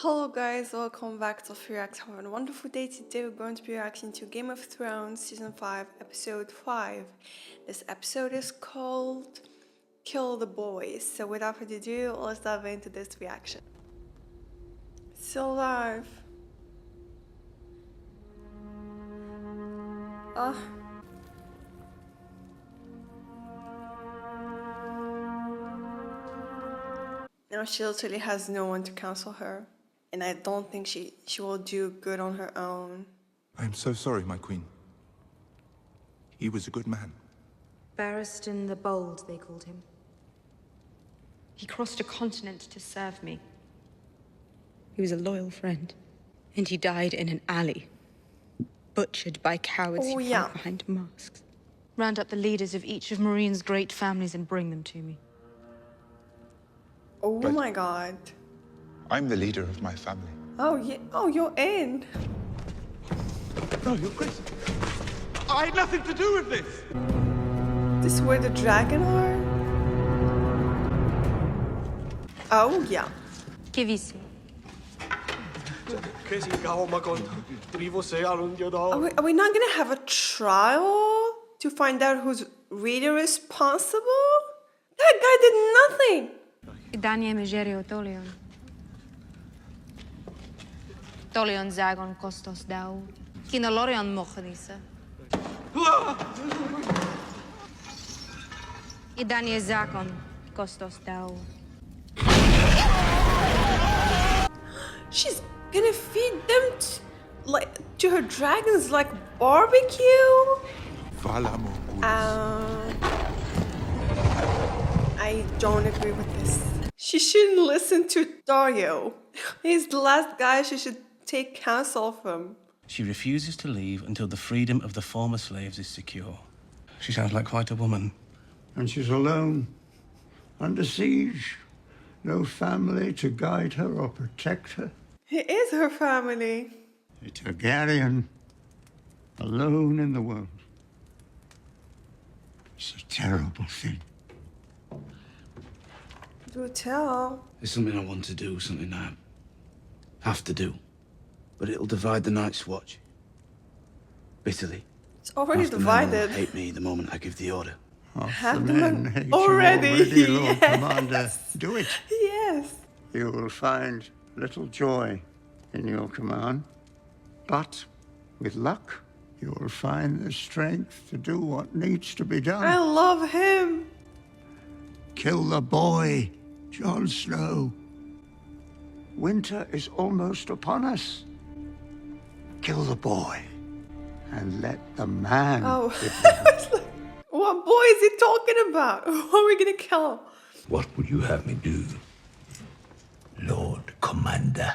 Hello guys, welcome back to VILTROX. Have a wonderful day. Today we're going to be reacting to Game of Thrones Season 5, Episode 5. This episode is called Kill the Boys. So without further ado, let's dive into this reaction. Still alive. Now she literally has no one to counsel her. And I don't think she will do good on her own. I'm so sorry, my queen. He was a good man. Barristan the Bold, they called him. He crossed a continent to serve me. He was a loyal friend. And he died in an alley. Butchered by cowards who hide behind masks. Round up the leaders of each of Meereen's great families and bring them to me. Oh my god. I'm the leader of my family. Oh, yeah. Oh, you're in. No, you're crazy. I had nothing to do with this. This is where the dragon are? Oh, yeah. Kivisi. Are we not gonna have a trial to find out who's really responsible? That guy did nothing. Danie Megerio Tolion. Tolion Zagon Kostos Dau. Kinolorion Mochanisa. Idanie Zakon Kostos Dau. She's gonna feed them to her dragons like barbecue? I don't agree with this. She shouldn't listen to Dario. He's the last guy she should take counsel from. She refuses to leave until the freedom of the former slaves is secure. She sounds like quite a woman. And she's alone, under siege. No family to guide her or protect her. He is her family. A Targaryen, alone in the world. It's a terrible thing. Do tell. It's something I want to do, something I have to do. But it'll divide the Night's Watch. Bitterly. It's already Half the men divided. will hate me the moment I give the order. Half the men hate you already, Lord Commander. Do it. Yes. You will find little joy in your command. But with luck, you will find the strength to do what needs to be done. I love him. Kill the boy, Jon Snow. Winter is almost upon us. Kill the boy and let the man. Oh, what boy is he talking about? Who are we gonna kill? What would you have me do, Lord Commander?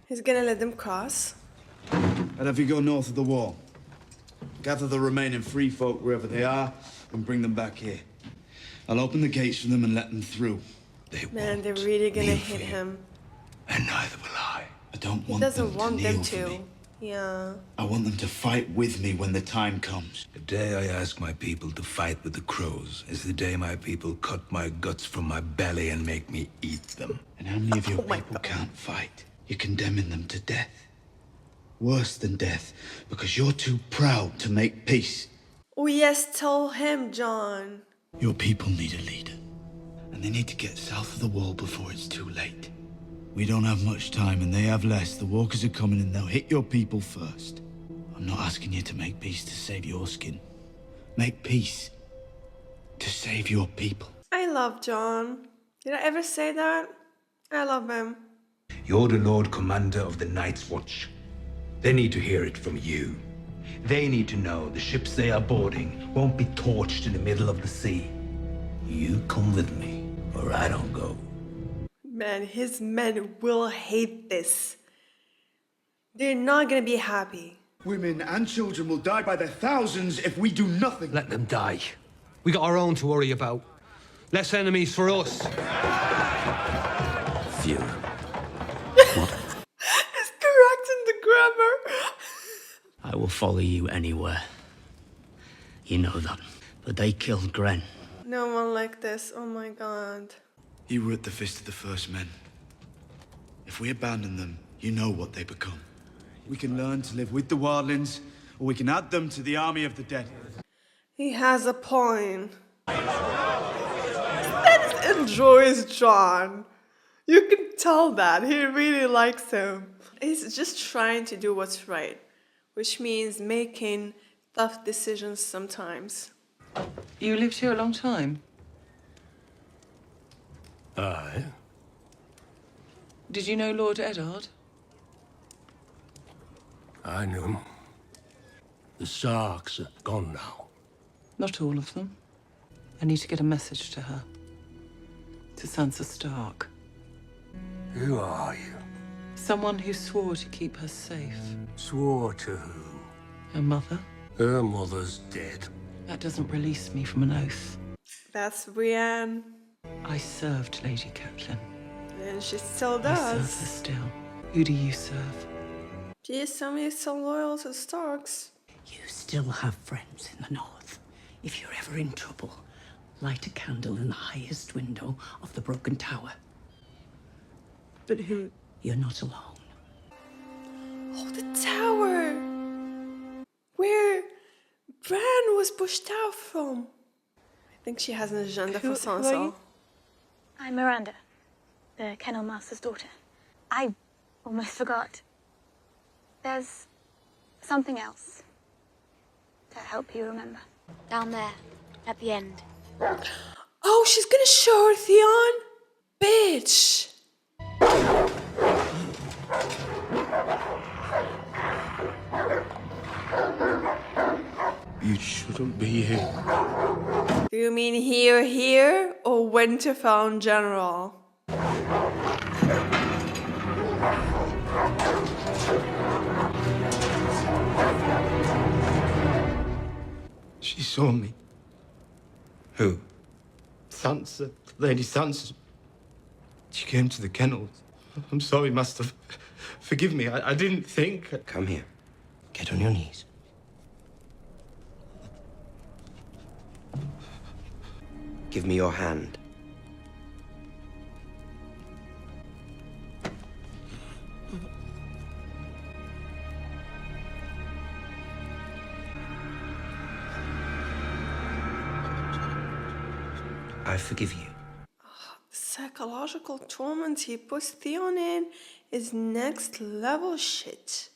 He's gonna let them cross. And if you go north of the wall, gather the remaining free folk wherever they are and bring them back here. I'll open the gates for them and let them through. Man, they're really gonna hit him. And neither will I. I don't want He doesn't them want to them kneel for to. me. Yeah. I want them to fight with me when the time comes. The day I ask my people to fight with the crows is the day my people cut my guts from my belly and make me eat them. And how many of your Oh my people God. can't fight? You're condemning them to death. Worse than death, because you're too proud to make peace. Oh yes, tell him, John. Your people need a leader. And they need to get south of the wall before it's too late. We don't have much time, and they have less. The walkers are coming, and they'll hit your people first. I'm not asking you to make peace to save your skin. Make peace to save your people. I love John. Did I ever say that? I love him. You're the Lord Commander of the Night's Watch. They need to hear it from you. They need to know the ships they are boarding won't be torched in the middle of the sea. You come with me, or I don't go. Man, his men will hate this. They're not gonna be happy. Women and children will die by their thousands if we do nothing. Let them die. We got our own to worry about. Less enemies for us. Fewer. He's correcting the grammar. I will follow you anywhere. You know that. But they killed Gren. No one like this. Oh my god. You were at the fist of the first men. If we abandon them, You know what they become. We can learn to live with the wildlings, or we can add them to the army of the dead. He has a point. Stannis enjoys Jon. You can tell that. He really likes him. He's just trying to do what's right, which means making tough decisions sometimes. You lived here a long time? Aye. Did you know Lord Eddard? I knew him. The Starks are gone now. Not all of them. I need to get a message to her. To Sansa Stark. Who are you? Someone who swore to keep her safe. Swore to who? Her mother. Her mother's dead. That doesn't release me from an oath. That's Brienne. I served Lady Catelyn. And she still I serve her does. still. Who do you serve? She is somebody so loyal to the Starks. You still have friends in the north. If you're ever in trouble, light a candle in the highest window of the broken tower. But who? You're not alone. Oh, the tower! Where Bran was pushed out from. I think she has an agenda for Sansa. I'm Miranda, the Kennel Master's daughter. I almost forgot. There's something else to help you remember. Down there, at the end. Oh, she's gonna show her Theon? Bitch! You shouldn't be here. Do you mean here, or Winterfell in general? She saw me. Who? Sansa, Lady Sansa. She came to the kennels. I'm sorry, Master. Forgive me, I didn't think. Come here. Get on your knees. Give me your hand. I forgive you. The psychological torment he puts Theon in is next level shit.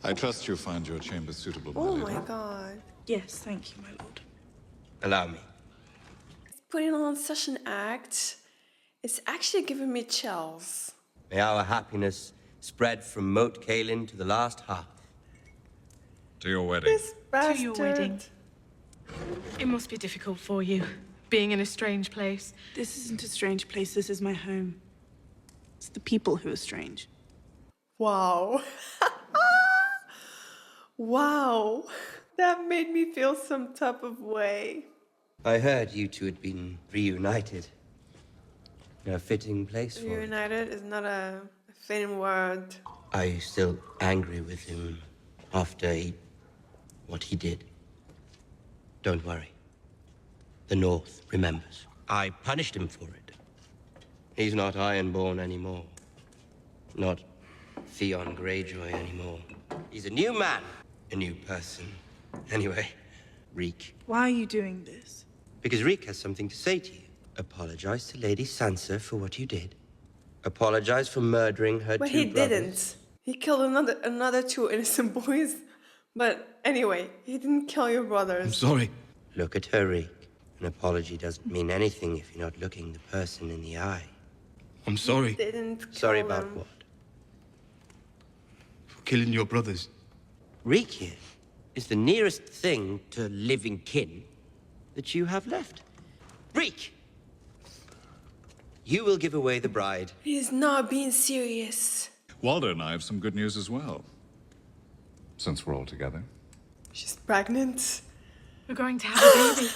I trust you'll find your chamber suitable, my Oh lady. my god. Yes, thank you, my lord. Allow me. Putting on such an act, it's actually giving me chills. May our happiness spread from Moat Cailin to the last hearth. To your wedding. This bastard. To your wedding. It must be difficult for you, being in a strange place. This isn't a strange place, this is my home. It's the people who are strange. Wow. Wow. That made me feel some type of way. I heard you two had been reunited. A fitting place for it. Reunited is not a fitting word. Are you still angry with him after what he did? Don't worry. The North remembers. I punished him for it. He's not Ironborn anymore. Not Theon Greyjoy anymore. He's a new man. A new person. Anyway, Reek. Why are you doing this? Because Reek has something to say to you. Apologize to Lady Sansa for what you did. Apologize for murdering her But two he brothers. didn't. He killed another two innocent boys. But anyway, he didn't kill your brothers. I'm sorry. Look at her, Reek. An apology doesn't mean anything if you're not looking the person in the eye. I'm sorry. Didn't kill Sorry about them. what? For killing your brothers. Reek here is the nearest thing to living kin that you have left. Reek! You will give away the bride. He's not being serious. Waldo and I have some good news as well. Since we're all together. She's pregnant. We're going to have a baby.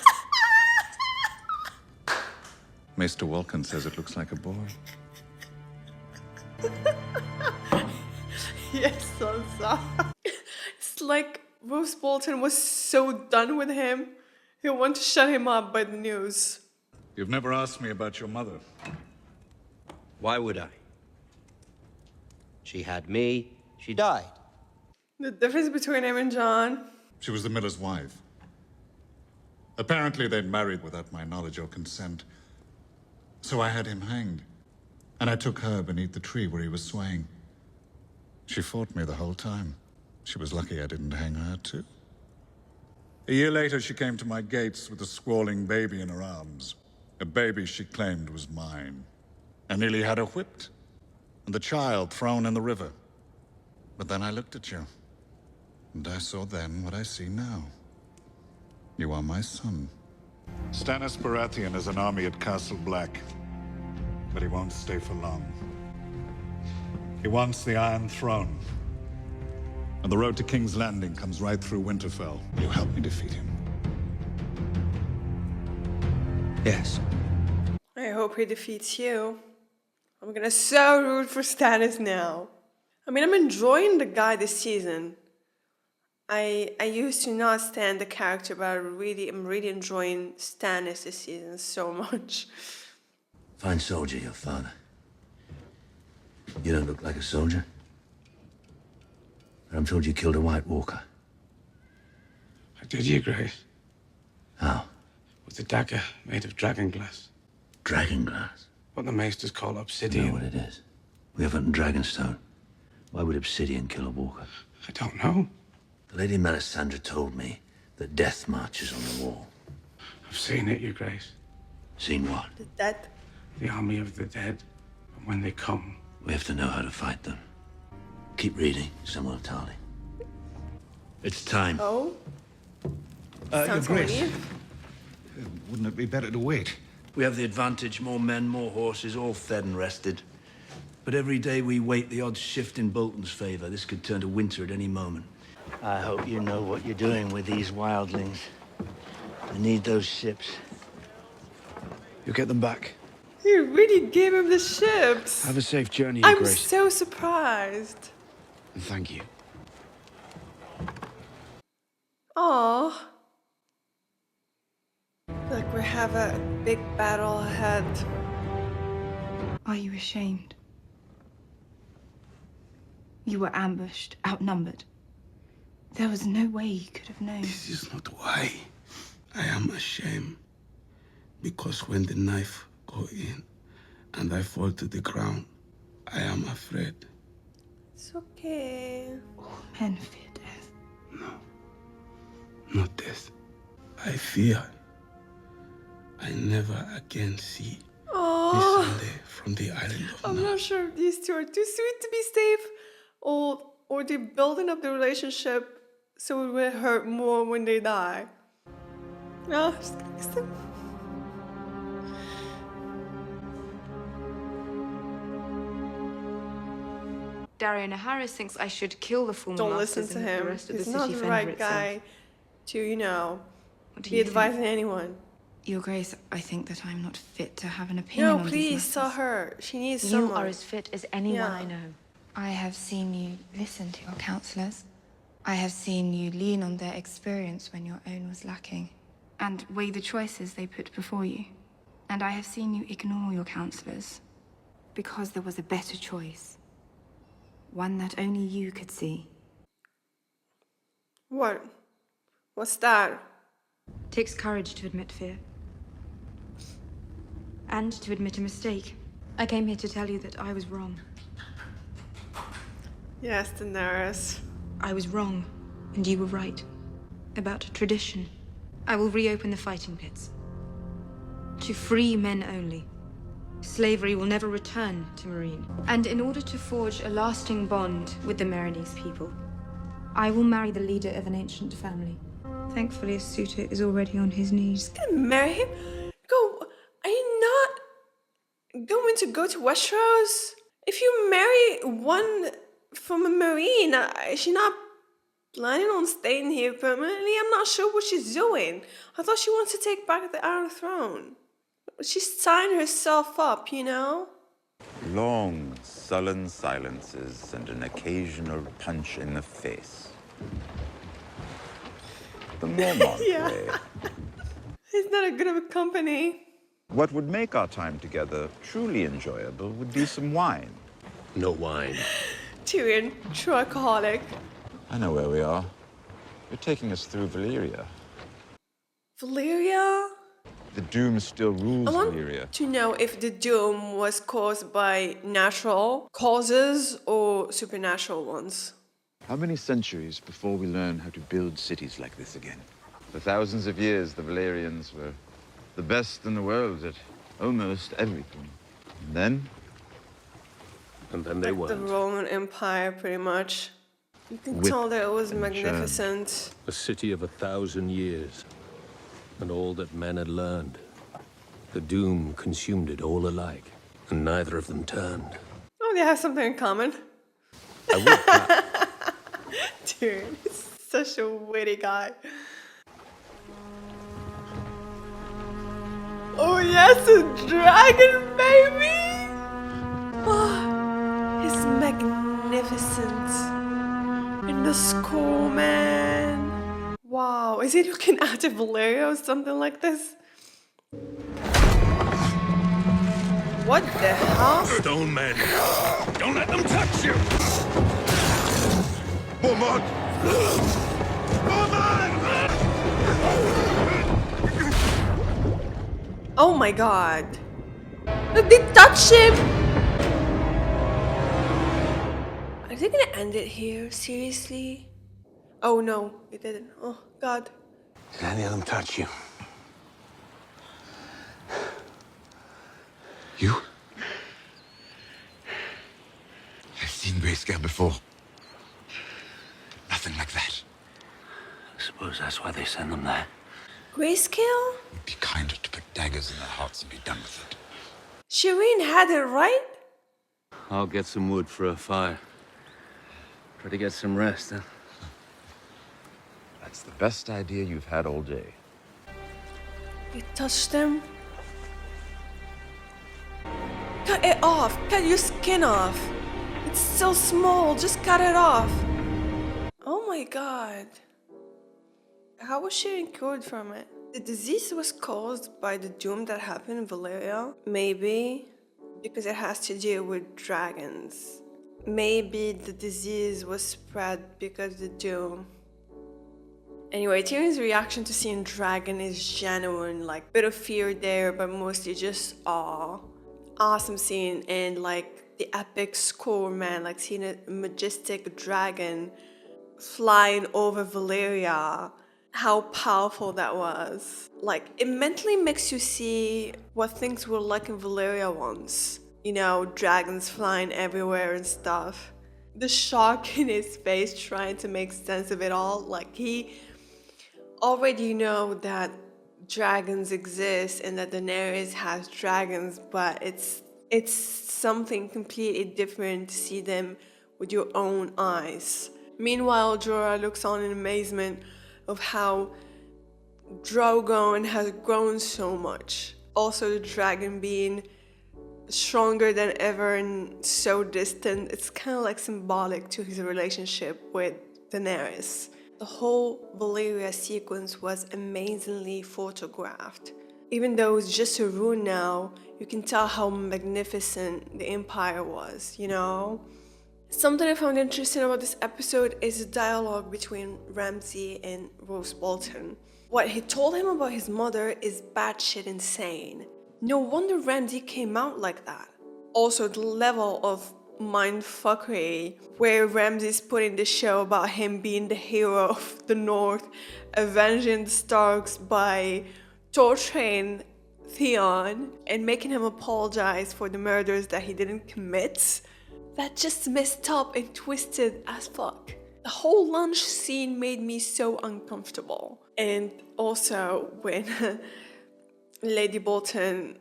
Maester Walken says it looks like a boy. Yes, Sansa. It's like Roose Bolton was so done with him. He wanted to shut him up by the news. You've never asked me about your mother. Why would I? She had me. She died. The difference between him and John. She was the miller's wife. Apparently they'd married without my knowledge or consent. So I had him hanged. And I took her beneath the tree where he was swaying. She fought me the whole time. She was lucky I didn't hang her too. A year later, she came to my gates with a squalling baby in her arms. A baby she claimed was mine. I nearly had her whipped, and the child thrown in the river. But then I looked at you, and I saw then what I see now. You are my son. Stannis Baratheon has an army at Castle Black, but he won't stay for long. He wants the Iron Throne. And the road to King's Landing comes right through Winterfell. You help me defeat him. Yes. I hope he defeats you. I'm gonna so root for Stannis now. I mean, I'm enjoying the guy this season. I used to not stand the character, but I'm really enjoying Stannis this season so much. Fine soldier, your father. You don't look like a soldier. I'm told you killed a White Walker. I did, Your Grace. How? With a dagger made of dragon glass. Dragon glass? What the maesters call You obsidian. know what it is. We have it in Dragonstone. Why would obsidian kill a walker? I don't know. The Lady Melisandre told me that death marches on the wall. I've seen it, Your Grace. Seen what? The dead. The army of the dead. And when they come, We have to know how to fight them. Keep reading, Samuel Tarly. It's time. Oh? Your Sounds Grace, weird. wouldn't it be better to wait? We have the advantage, more men, more horses, all fed and rested. But every day we wait, the odds shift in Bolton's favor. This could turn to winter at any moment. I hope you know what you're doing with these wildlings. I need those ships. You'll get them back. You really gave him the ships. Have a safe journey, Your I'm Grace. so surprised. And thank you. Aww. Like we have a big battle ahead. Are you ashamed? You were ambushed, outnumbered. There was no way you could have known. this is not why I am ashamed. Because when the knife go in and I fall to the ground, I am afraid. It's okay. All men fear death. Not death. I fear I never again see Oh, Missandei from the island of I'm Nar. not sure if these two are too sweet to be safe, or they're building up the relationship so it will hurt more when they die. No, just gonna kiss them. Dario Naharis thinks I should kill the former Don't masters listen to and let him. the rest of He's the not city the fend for right itself. guy to, you know, What do be you think? advising anyone. Your Grace, I think that I'm not fit to have an opinion No, on these please, matters. tell her. She needs You someone. are as fit as anyone Yeah. I know. I have seen you listen to your counselors. I have seen you lean on their experience when your own was lacking, and weigh the choices they put before you. And I have seen you ignore your counselors because there was a better choice, one that only you could see. What? What's that? It takes courage to admit fear. And to admit a mistake. I came here to tell you that I was wrong. Yes, Daenerys. I was wrong, and you were right. About tradition. I will reopen the fighting pits. To free men only. Slavery will never return to Marine. And in order to forge a lasting bond with the Marinese people, I will marry the leader of an ancient family. Thankfully, a suitor is already on his knees. Gonna marry him? Go. Are you not going to go to Westeros? If you marry one from a Marine, is she not planning on staying here permanently? I'm not sure what she's doing. I thought she wants to take back the Iron Throne. She signed herself up, you know? Long, sullen silences and an occasional punch in the face. The Mormont Yeah. way. He's not a good of a company. What would make our time together truly enjoyable would be some wine. No wine. Tyrion, true alcoholic. I know where we are. You're taking us through Valyria. Valyria? The Doom still rules I want Valyria. to know if the doom was caused by natural causes or supernatural ones. How many centuries before we learn how to build cities like this again? For thousands of years, the Valyrians were the best in the world at almost everything. And then they Like the Roman Empire, pretty much. You can tell that it was magnificent. A city of 1,000 years, and all that men had learned. The Doom consumed it all alike, and neither of them turned. Oh, they have something in common. Dude, he's such a witty guy. Oh yes, a dragon, baby! Oh, he's magnificent. And the skull, man. Wow, is he looking out of Valyria or something like this? What the hell? Stone men, don't let them touch you! Mormont! Mormont! Oh my god. Look, they touch him! Are they gonna end it here? Seriously? Oh no, they didn't. Oh god. Did any of them touch you? You? I've seen Grayscale before. Nothing like that. I suppose that's why they send them there. Grayscale? It'd be kinder to put daggers in their hearts and be done with it. Shireen had it right? I'll get some wood for a fire. Try to get some rest, huh? That's the best idea you've had all day. You touched them? Cut it off! Cut your skin off! It's so small, just cut it off! Oh my god. How was she cured from it? The disease was caused by the doom that happened in Valyria? Maybe. Because it has to do with dragons. Maybe the disease was spread because of the doom. Anyway, Tyrion's reaction to seeing dragon is genuine, like bit of fear there, but mostly just awe. Awesome scene, and like the epic score, man, like seeing a majestic dragon flying over Valyria. How powerful that was. Like, it mentally makes you see what things were like in Valyria once. You know, dragons flying everywhere and stuff. The shock in his face trying to make sense of it all. Like, he already know that dragons exist and that Daenerys has dragons, but it's something completely different to see them with your own eyes. Meanwhile, Jorah looks on in amazement of how Drogon has grown so much. Also, the dragon being stronger than ever and so distant, it's kind of like symbolic to his relationship with Daenerys. The whole Valyria sequence was amazingly photographed. Even though it's just a ruin now, you can tell how magnificent the Empire was, you know? Something I found interesting about this episode is the dialogue between Ramsay and Roose Bolton. What he told him about his mother is batshit insane. No wonder Ramsay came out like that. Also, the level of mindfuckery where Ramsay's putting the show about him being the hero of the North, avenging the Starks by torturing Theon and making him apologize for the murders that he didn't commit. That just messed up and twisted as fuck. The whole lunch scene made me so uncomfortable. And also when Lady Bolton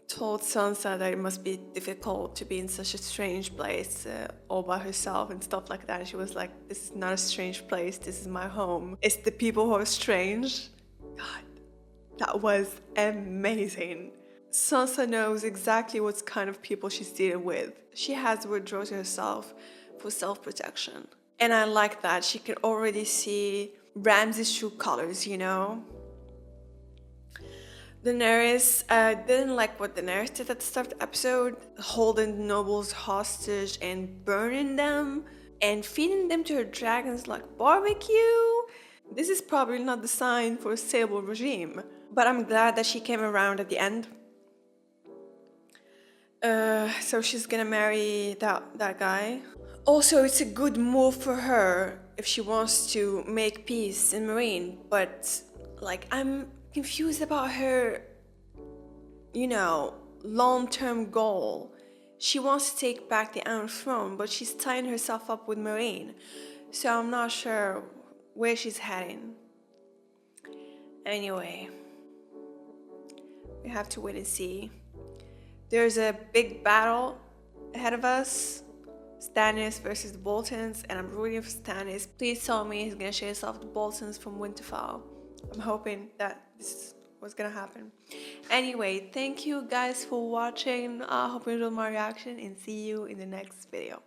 told Sansa that it must be difficult to be in such a strange place all by herself and stuff like that. She was like, this is not a strange place, this is my home. It's the people who are strange. God, that was amazing. Sansa knows exactly what kind of people she's dealing with. She has withdrawn herself for self-protection. And I like that. She can already see Ramsay's true colors, you know? Daenerys didn't like what Daenerys did at the start of the episode, holding the nobles hostage and burning them and feeding them to her dragons like barbecue. This is probably not the sign for a stable regime, but I'm glad that she came around at the end. So she's gonna marry that guy. Also, it's a good move for her if she wants to make peace in Marine, but like I'm confused about her, you know, long-term goal. She wants to take back the Iron Throne, but she's tying herself up with Marine, so I'm not sure where she's heading. Anyway, we have to wait and see. There's a big battle ahead of us. Stannis versus the Boltons, and I'm rooting for Stannis. Please tell me he's gonna chase off the Boltons from Winterfell. I'm hoping that this is what's gonna happen. Anyway, thank you guys for watching. I hope you enjoyed my reaction and see you in the next video.